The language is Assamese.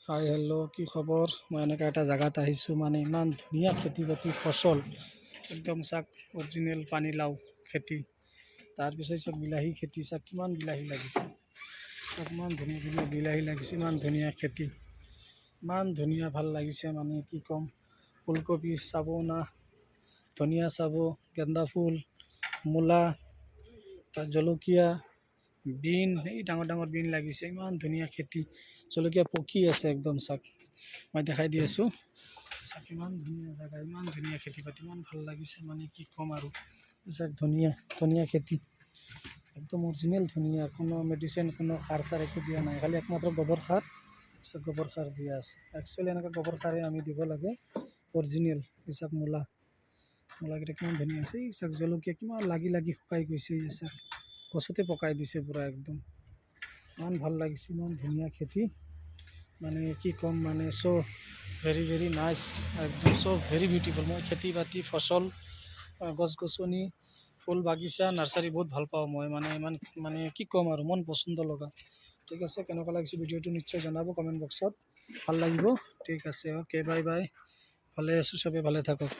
হাই হেল্ল' কি খবৰ? মই এনেকুৱা এটা জেগাত আহিছোঁ, মানে ইমান ধুনীয়া খেতি বাতি ফচল একদম চাক অৰিজিনেল পানীলাও খেতি, তাৰপিছত চাওক বিলাহী খেতি, চাওক কিমান বিলাহী লাগিছে, চাওক ইমান ধুনীয়া ধুনীয়া বিলাহী লাগিছে, ইমান ধুনীয়া খেতি, ইমান ধুনীয়া ভাল লাগিছে, মানে কি ক'ম। ফুলকবি চাব না, ধনিয়া চাব, গেন্দা ফুল, মূলা, জলকীয়া, বিন, এই ডাঙৰ ডাঙৰ বিন লাগিছে, ইমান ধুনীয়া খেতি। জলকীয়া পকি আছে একদম, চাওক মই দেখাই দি আছোঁ, চাওক ইমান ধুনীয়া জেগা, ইমান ধুনীয়া খেতি বাতি, ইমান ভাল লাগিছে, মানে কি ক'ম আৰু। চাওক ধুনীয়া ধুনীয়া খেতি, একদম অৰিজিনেল ধুনীয়া, কোনো মেডিচিন কোনো সাৰ চাৰ একো দিয়া নাই, খালি একমাত্ৰ গোবৰ সাৰ, চাওক গোবৰ সাৰ দিয়া আছে। একচুৱেলি এনেকুৱা গোবৰ সাৰে আমি দিব লাগে অৰিজিনেল। এই চাওক মূলাকেইটা কিমান ধুনীয়া আছে, এই চাওক জলকীয়া কিমান লাগি লাগি শুকাই গৈছে, এই চাওক গছতে পকাই দিছে পূৰা একদম, ইমান ভাল লাগিছে, ইমান ধুনীয়া খেতি, মানে কি ক'ম, মানে চ' ভেৰি ভেৰি নাইচ, একদম চ' ভেৰি বিউটিফুল। মই খেতি বাতি ফচল, গছ গছনি, ফুল বাগিচা, নাৰ্চাৰী বহুত ভাল পাওঁ মই, মানে ইমান মানে কি ক'ম আৰু, মন পচন্দ লগা। ঠিক আছে, কেনেকুৱা লাগিছে ভিডিঅ'টো নিশ্চয় জনাব কমেণ্ট বক্সত, ভাল লাগিব। ঠিক আছে, অ'কে, বাই বাই, ভালে আছোঁ, চবেই ভালে থাকক।